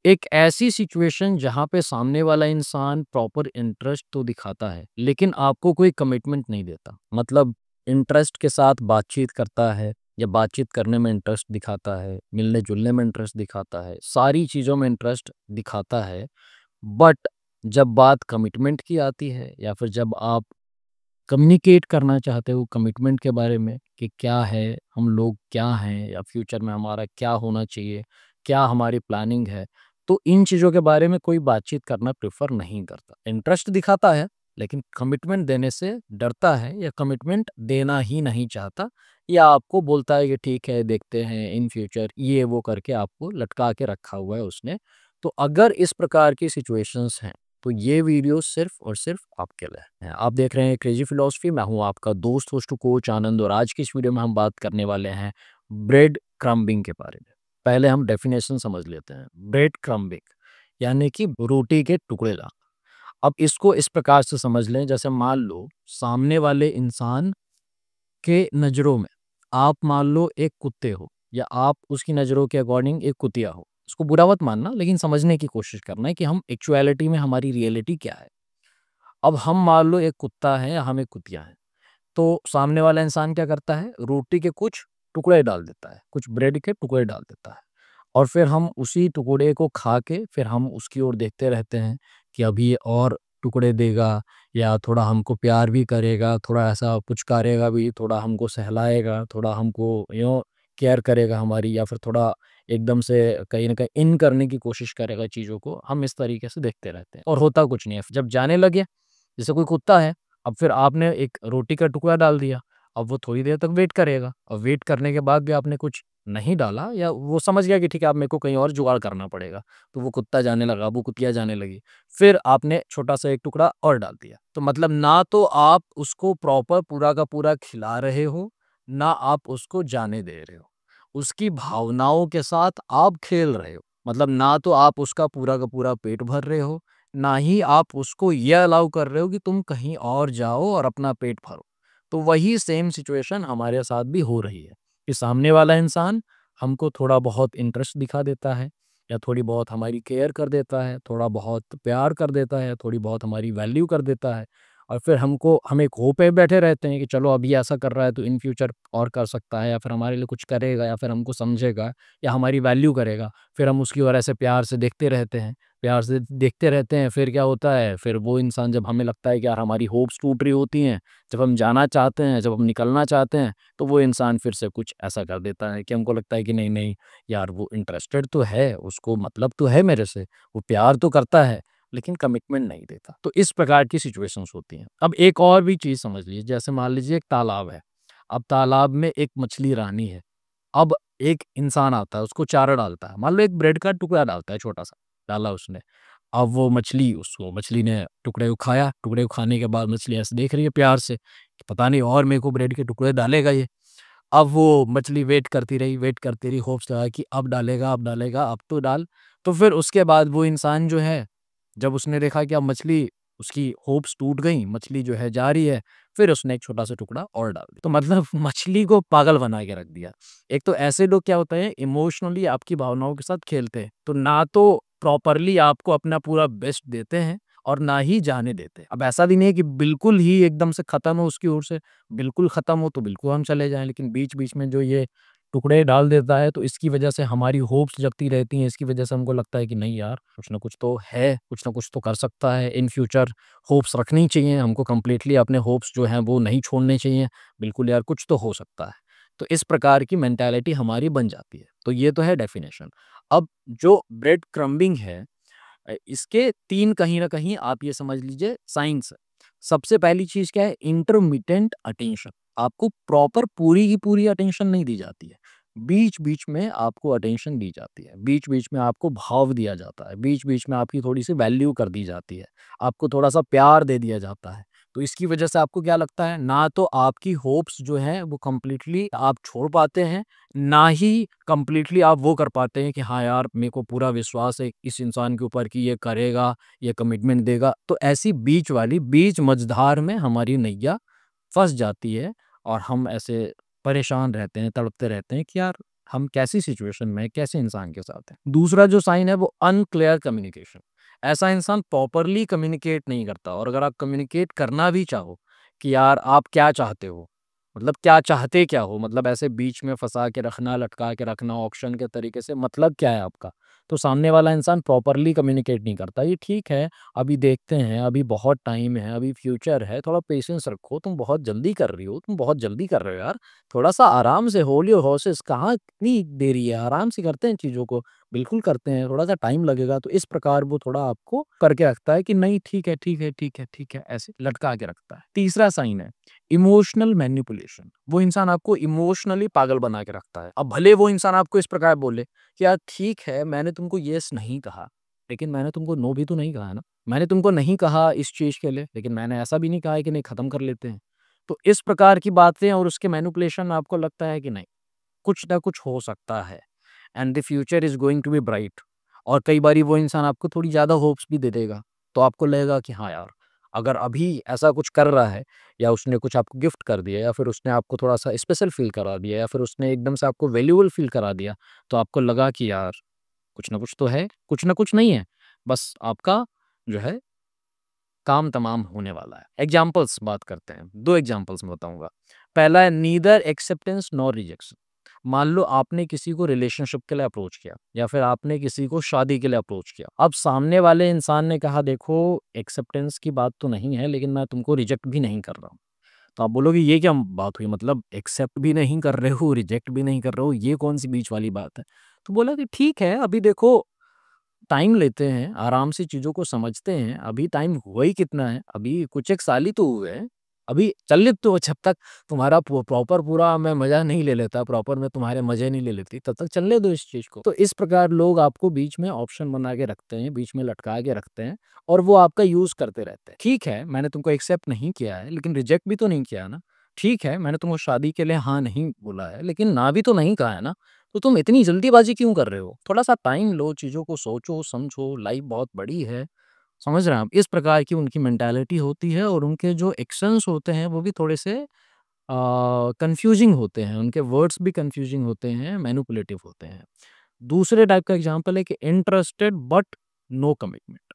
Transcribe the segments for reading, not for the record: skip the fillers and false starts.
एक ऐसी सिचुएशन जहाँ पे सामने वाला इंसान प्रॉपर इंटरेस्ट तो दिखाता है, लेकिन आपको कोई कमिटमेंट नहीं देता। मतलब इंटरेस्ट के साथ बातचीत करता है या बातचीत करने में इंटरेस्ट दिखाता है, मिलने-जुलने में इंटरेस्ट दिखाता है, सारी चीज़ों में इंटरेस्ट दिखाता है। बट जब बात कमिटमेंट की आती है या फिर जब आप कम्युनिकेट करना चाहते हो कमिटमेंट के बारे में कि क्या है, हम लोग क्या हैं या फ्यूचर में हमारा क्या होना चाहिए, क्या हमारी प्लानिंग है, तो इन चीज़ों के बारे में कोई बातचीत करना प्रेफ़र नहीं करता। इंटरेस्ट दिखाता है, लेकिन कमिटमेंट देने से डरता है या कमिटमेंट देना ही नहीं चाहता या आपको बोलता है कि ठीक है, देखते हैं इन फ्यूचर ये वो करके आपको लटका के रखा हुआ है उसने। तो अगर इस प्रकार की सिचुएशंस हैं तो ये वीडियो सिर्फ और सिर्फ आपके लिए है। आप देख रहे हैं क्रेजी फिलॉसफी, मैं हूँ आपका दोस्त होस्ट कोच आनंद और आज की इस वीडियो में हम बात करने वाले हैं ब्रेड क्रम्बिंग के बारे में। पहले हम डेफिनेशन समझ लेते हैं। ब्रेड क्रम्बिंग यानी कि रोटी के टुकड़े लाना। अब इसको इस प्रकार से समझ लें, जैसे मान लो सामने वाले इंसान के नज़रों में आप मान लो एक कुत्ते हो या आप उसकी नज़रों के अकॉर्डिंग एक कुतिया हो। इसको बुरा मत मानना, लेकिन समझने की कोशिश करना है कि हम एक्चुअलिटी में हमारी रियलिटी क्या है। अब हम मान लो एक कुत्ता है या हम एक कुतिया हैं, तो सामने वाला इंसान क्या करता है, रोटी के कुछ टुकड़े डाल देता है, कुछ ब्रेड के टुकड़े डाल देता है और फिर हम उसी टुकड़े को खा के फिर हम उसकी ओर देखते रहते हैं कि अभी ये और टुकड़े देगा या थोड़ा हमको प्यार भी करेगा, थोड़ा ऐसा पुचकारेगा भी, थोड़ा हमको सहलाएगा, थोड़ा हमको केयर करेगा हमारी, या फिर थोड़ा एकदम से कहीं न कहीं इन करने की कोशिश करेगा चीज़ों को। हम इस तरीके से देखते रहते हैं और होता कुछ नहीं है। जब जाने लगे, जैसे कोई कुत्ता है, अब फिर आपने एक रोटी का टुकड़ा डाल दिया, अब वो थोड़ी देर तक वेट करेगा और वेट करने के बाद भी आपने कुछ नहीं डाला या वो समझ गया कि ठीक है अब मेरे को कहीं और जुगाड़ करना पड़ेगा, तो वो कुत्ता जाने लगा, वो कुतिया जाने लगी। फिर आपने छोटा-सा एक टुकड़ा और डाल दिया। तो मतलब ना तो आप उसको प्रॉपर पूरा का पूरा खिला रहे हो, ना आप उसको जाने दे रहे हो। उसकी भावनाओं के साथ आप खेल रहे हो। मतलब ना तो आप उसका पूरा का पूरा पेट भर रहे हो, ना ही आप उसको ये अलाउ कर रहे हो कि तुम कहीं और जाओ और अपना पेट भरो। तो वही सेम सिचुएशन हमारे साथ भी हो रही है कि सामने वाला इंसान हमको थोड़ा बहुत इंटरेस्ट दिखा देता है या थोड़ी बहुत हमारी केयर कर देता है, थोड़ा बहुत प्यार कर देता है, थोड़ी बहुत हमारी वैल्यू कर देता है और फिर हम एक होप पे बैठे रहते हैं कि चलो अभी ऐसा कर रहा है तो इन फ्यूचर और कर सकता है या फिर हमारे लिए कुछ करेगा या फिर हमको समझेगा या हमारी वैल्यू करेगा। फिर हम उसकी ओर ऐसे प्यार से देखते रहते हैं। प्यार से देखते रहते हैं, फिर क्या होता है, फिर वो इंसान जब हमें लगता है कि यार हमारी होप्स टूट रही होती हैं, जब हम जाना चाहते हैं, जब हम निकलना चाहते हैं, तो वो इंसान फिर से कुछ ऐसा कर देता है कि हमको लगता है कि नहीं, नहीं यार वो इंटरेस्टेड तो है, उसको मतलब तो है मेरे से, वो प्यार तो करता है, लेकिन कमिटमेंट नहीं देता। तो इस प्रकार की सिचुएशंस होती हैं। अब एक और भी चीज़ समझ लीजिए, जैसे मान लीजिए एक तालाब है, अब तालाब में एक मछली रानी है, अब एक इंसान आता है, उसको चारा डालता है, मान लो एक ब्रेड का टुकड़ा डालता है छोटा-सा, डाला उसने। अब वो मछली ने टुकड़े को खाया, टुकड़े को खाने के बाद मछली ऐसे देख रही है प्यार से, कि पता नहीं और मेरे को ब्रेड के टुकड़े डालेगा ये। अब वो मछली वेट करती रही, होप्स लगाई कि अब डालेगा, अब तो डाल। तो फिर उसके बाद वो इंसान जो है, जब उसने देखा कि अब मछली उसकी होप्स टूट गई, मछली जो है जा रही है, फिर उसने एक छोटा-सा टुकड़ा और डाल दिया। तो मतलब मछली को पागल बना के रख दिया। एक तो ऐसे लोग क्या होते हैं, इमोशनली आपकी भावनाओं के साथ खेलते हैं। तो ना तो प्रॉपरली आपको अपना पूरा बेस्ट देते हैं और ना ही जाने देते हैं। अब ऐसा भी नहीं है कि बिल्कुल ही एकदम से खत्म हो उसकी ओर से, बिल्कुल खत्म हो तो बिल्कुल हम चले जाएँ, लेकिन बीच-बीच में जो ये टुकड़े डाल देता है, तो इसकी वजह से हमारी होप्स जगती रहती हैं। इसकी वजह से हमको लगता है कि नहीं यार, कुछ ना कुछ तो है, कुछ ना कुछ तो कर सकता है। इन फ्यूचर होप्स रखनी चाहिए, हमको कंप्लीटली अपने होप्स जो हैं वो नहीं छोड़ने चाहिए। बिल्कुल यार, कुछ तो हो सकता है। तो इस प्रकार की मेंटालिटी हमारी बन जाती है। तो ये तो है डेफिनिशन। अब जो ब्रेड क्रम्बिंग है, इसके 3 कहीं न कहीं आप ये समझ लीजिए साइन्स है। सबसे पहली चीज़ क्या है, इंटरमिटेंट अटेंशन। आपको प्रॉपर पूरी की पूरी अटेंशन नहीं दी जाती है। बीच-बीच में आपको अटेंशन दी जाती है। बीच-बीच में आपको भाव दिया जाता है। बीच-बीच में आपकी थोड़ी-सी वैल्यू कर दी जाती है। आपको थोड़ा-सा प्यार दे दिया जाता है। तो इसकी वजह से आपको क्या लगता है, ना तो आपकी होप्स जो हैं वो कंप्लीटली आप छोड़ पाते हैं, ना ही कंप्लीटली आप वो कर पाते हैं कि हाँ यार, मेरे को पूरा विश्वास है इस इंसान के ऊपर कि ये करेगा, ये कमिटमेंट देगा। तो ऐसी बीच मझधार में हमारी नैया फँस जाती है और हम ऐसे परेशान रहते हैं, तड़पते रहते हैं कि यार हम कैसी सिचुएशन में कैसे इंसान के साथ हैं। दूसरा जो साइन है वो अनक्लियर कम्युनिकेशन। ऐसा इंसान प्रॉपरली कम्युनिकेट नहीं करता, और अगर आप कम्युनिकेट करना भी चाहो कि यार आप क्या चाहते हो, मतलब क्या चाहते क्या हो, मतलब ऐसे बीच में फंसा के रखना, लटका के रखना ऑप्शन के तरीके से, मतलब क्या है आपका, तो सामने वाला इंसान प्रॉपरली कम्युनिकेट नहीं करता। ये ठीक है, अभी देखते हैं, अभी बहुत टाइम है, अभी फ्यूचर है, थोड़ा पेशेंस रखो, तुम बहुत जल्दी कर रही हो, तुम बहुत जल्दी कर रहे हो यार, थोड़ा सा आराम से, होल्ड योर हॉर्सेस, कहाँ इतनी देरी है, आराम से करते हैं चीज़ों को, बिल्कुल करते हैं, थोड़ा सा टाइम लगेगा। तो इस प्रकार वो थोड़ा आपको करके रखता है कि नहीं ठीक है, ठीक है, ठीक है, ठीक है, ऐसे लटका के रखता है। तीसरा साइन है इमोशनल मैनिपुलेशन। वो इंसान आपको इमोशनली पागल बना के रखता है। अब भले वो इंसान आपको इस प्रकार बोले कि यार ठीक है, मैंने तुमको येस नहीं कहा, लेकिन मैंने तुमको नो भी तो नहीं कहा है ना। मैंने तुमको नहीं कहा इस चीज़ के लिए, लेकिन मैंने ऐसा भी नहीं कहा है कि नहीं खत्म कर लेते हैं। तो इस प्रकार की बातें और उसके मैनिपुलेशन में आपको लगता है कि नहीं, कुछ ना कुछ हो सकता है, and the future is going to be bright. और कई बारी वो इंसान आपको थोड़ी ज़्यादा होप्स भी दे देगा, तो आपको लगेगा कि हाँ यार, अगर अभी ऐसा कुछ कर रहा है, या उसने कुछ आपको गिफ्ट कर दिया, या फिर उसने आपको थोड़ा-सा स्पेशल फ़ील करा दिया, या फिर उसने एकदम से आपको वैल्यूएबल फ़ील करा दिया, तो आपको लगा कि यार कुछ ना कुछ तो है, कुछ ना कुछ नहीं है, बस आपका जो है काम तमाम होने वाला है। एग्ज़ाम्पल्स बात करते हैं, 2 एग्ज़ाम्पल्स मैं बताऊँगा। पहला है नीदर एक्सेप्टेंस नॉर रिजेक्शन। मान लो आपने किसी को रिलेशनशिप के लिए अप्रोच किया, या फिर आपने किसी को शादी के लिए अप्रोच किया। अब सामने वाले इंसान ने कहा देखो एक्सेप्टेंस की बात तो नहीं है, लेकिन मैं तुमको रिजेक्ट भी नहीं कर रहा हूँ। तो आप बोलोगे ये क्या बात हुई, मतलब एक्सेप्ट भी नहीं कर रहे हो, रिजेक्ट भी नहीं कर रहे हो, ये कौन-सी बीच वाली बात है? तो बोला कि ठीक है, अभी देखो टाइम लेते हैं, आराम से चीज़ों को समझते हैं, अभी टाइम हुआ ही कितना है, अभी कुछ एक साल ही तो हुए हैं, अभी चलने दो, जब तक तुम्हारा प्रॉपर पूरा मैं मज़ा नहीं ले लेता, प्रॉपर मैं तुम्हारे मज़े नहीं ले लेती, तब तक चलने दो इस चीज़ को। तो इस प्रकार लोग आपको बीच में ऑप्शन बना के रखते हैं, बीच में लटका के रखते हैं, और वो आपका यूज़ करते रहते हैं। ठीक है, मैंने तुमको एक्सेप्ट नहीं किया है, लेकिन रिजेक्ट भी तो नहीं किया ना। ठीक है, मैंने तुमको शादी के लिए हाँ नहीं बोला है, लेकिन ना भी तो नहीं कहा है ना। तो तुम इतनी जल्दीबाज़ी क्यों कर रहे हो? थोड़ा-सा टाइम लो, चीज़ों को सोचो, समझो, लाइफ़ बहुत बड़ी है। समझ रहे हैं आप? इस प्रकार की उनकी मेंटालिटी होती है, और उनके जो एक्शंस होते हैं, वो भी थोड़े से कन्फ्यूज़िंग होते हैं, उनके वर्ड्स भी कन्फ्यूज़िंग होते हैं, मैनिपुलेटिव होते हैं। दूसरे टाइप का एग्ज़ाम्पल है कि इंटरेस्टेड बट नो कमिटमेंट।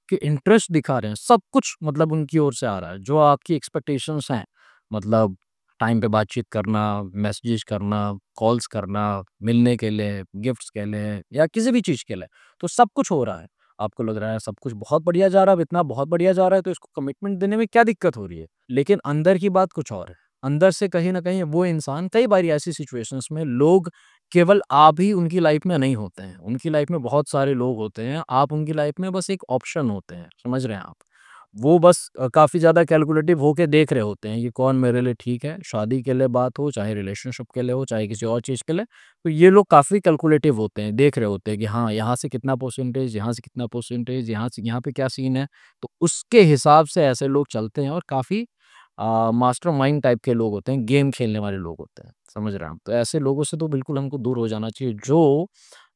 कि इंटरेस्ट दिखा रहे हैं, सब कुछ मतलब उनकी ओर से आ रहा है, जो आपकी एक्सपेक्टेशंस हैं, मतलब टाइम पे बातचीत करना, मैसेजेस करना, कॉल्स करना, मिलने के लिए, गिफ्ट्स के लिए, या किसी भी चीज़ के लिए, तो सब कुछ हो रहा है। आपको लग रहा है सब कुछ बहुत बढ़िया जा रहा है, अब इतना बहुत बढ़िया जा रहा है, तो इसको कमिटमेंट देने में क्या दिक्कत हो रही है? लेकिन अंदर की बात कुछ और है। अंदर से कहीं न कहीं वो इंसान, कई बारी ऐसी सिचुएशंस में लोग केवल आप ही उनकी लाइफ में नहीं होते हैं, उनकी लाइफ में बहुत सारे लोग होते हैं, आप उनकी लाइफ में बस एक ऑप्शन होते हैं, समझ रहे हैं आप? वो बस काफ़ी ज़्यादा कैलकुलेटिव होके देख रहे होते हैं कि कौन मेरे लिए ठीक है, शादी के लिए बात हो, चाहे रिलेशनशिप के लिए हो, चाहे किसी और चीज़ के लिए, तो ये लोग काफ़ी कैलकुलेटिव होते हैं, देख रहे होते हैं कि हाँ, यहाँ से कितना परसेंटेज, यहाँ से कितना परसेंटेज, यहाँ से यहाँ पे क्या सीन है, तो उसके हिसाब से ऐसे लोग चलते हैं, और काफ़ी मास्टरमाइंड टाइप के लोग होते हैं, गेम खेलने वाले लोग होते हैं, समझ रहे हैं आप? तो ऐसे लोगों से तो बिल्कुल हमको दूर हो जाना चाहिए, जो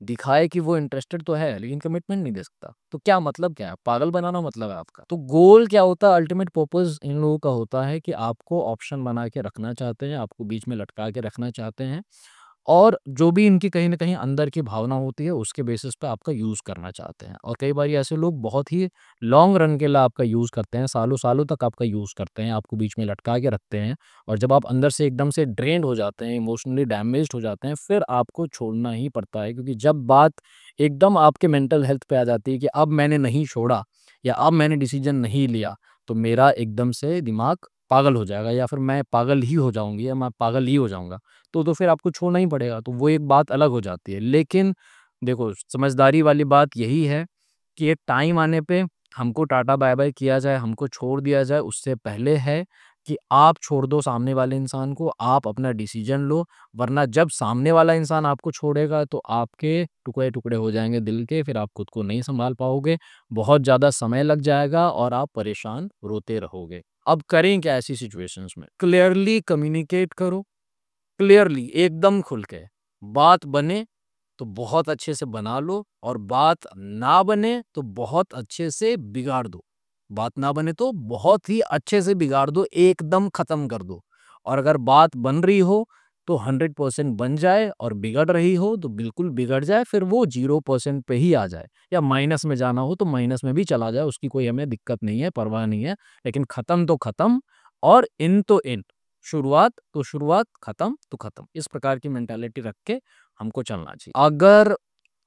दिखाए कि वो इंटरेस्टेड तो है, लेकिन कमिटमेंट नहीं दे सकता। तो क्या मतलब क्या है? पागल बनाना मतलब है आपका। तो गोल क्या होता है, अल्टीमेट पर्पज़ इन लोगों का होता है कि आपको ऑप्शन बना के रखना चाहते हैं, आपको बीच में लटका के रखना चाहते हैं, और जो भी इनकी कहीं न कहीं अंदर की भावना होती है, उसके बेसिस पे आपका यूज़ करना चाहते हैं। और कई बारी ऐसे लोग बहुत ही लॉन्ग रन के लिए आपका यूज़ करते हैं, सालों-सालों तक आपका यूज़ करते हैं, आपको बीच में लटका के रखते हैं, और जब आप अंदर से एकदम से ड्रेन्ड हो जाते हैं, इमोशनली डैमेज्ड हो जाते हैं, फिर आपको छोड़ना ही पड़ता है, क्योंकि जब बात एकदम आपके मेंटल हेल्थ पे आ जाती है कि अब मैंने नहीं छोड़ा, या अब मैंने डिसीज़न नहीं लिया, तो मेरा एकदम से दिमाग पागल हो जाएगा, या फिर मैं पागल ही हो जाऊँगी, या मैं पागल ही हो जाऊँगा। तो फिर आपको छोड़ना ही पड़ेगा, तो वो एक बात अलग हो जाती है। लेकिन देखो, समझदारी वाली बात यही है कि एक टाइम आने पे हमको टाटा बाय-बाय किया जाए, हमको छोड़ दिया जाए, उससे पहले है कि आप छोड़ दो सामने वाले इंसान को, आप अपना डिसीज़न लो, वरना जब सामने वाला इंसान आपको छोड़ेगा, तो आपके टुकड़े-टुकड़े हो जाएँगे दिल के, फिर आप खुद को नहीं सँभाल पाओगे, बहुत ज़्यादा समय लग जाएगा, और आप परेशान रोते रहोगे। अब करें क्या ऐसी सिचुएशंस में? क्लियरली कम्युनिकेट करो, क्लियरली एकदम खुल के। बात बने तो बहुत अच्छे से बना लो, और बात ना बने तो बहुत अच्छे से बिगाड़ दो। बात ना बने तो बहुत ही अच्छे से बिगाड़ दो, एकदम खत्म कर दो। और अगर बात बन रही हो तो 100% बन जाए, और बिगड़ रही हो तो बिल्कुल बिगड़ जाए, फिर वो 0% पे ही आ जाए, या माइनस में जाना हो तो माइनस में भी चला जाए, उसकी कोई हमें दिक्कत नहीं है, परवाह नहीं है। लेकिन खत्म तो खत्म, और इन तो इन, शुरुआत तो शुरुआत, खत्म तो खत्म। इस प्रकार की मेंटालिटी रख के हमको चलना चाहिए। अगर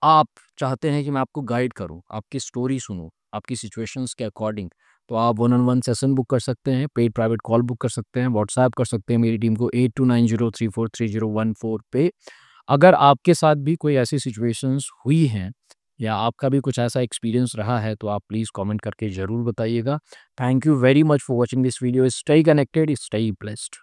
आप चाहते हैं कि मैं आपको गाइड करूं, आपकी स्टोरी सुनूं, आपकी सिचुएशंस के अकॉर्डिंग, तो आप 1-on-1 सेशन बुक कर सकते हैं, पेड प्राइवेट कॉल बुक कर सकते हैं, व्हाट्सएप कर सकते हैं मेरी टीम को 8290343014 पे। अगर आपके साथ भी कोई ऐसी सिचुएशंस हुई हैं, या आपका भी कुछ ऐसा एक्सपीरियंस रहा है, तो आप प्लीज़ कमेंट करके ज़रूर बताइएगा। Thank you very much for watching this video. Stay connected, stay blessed.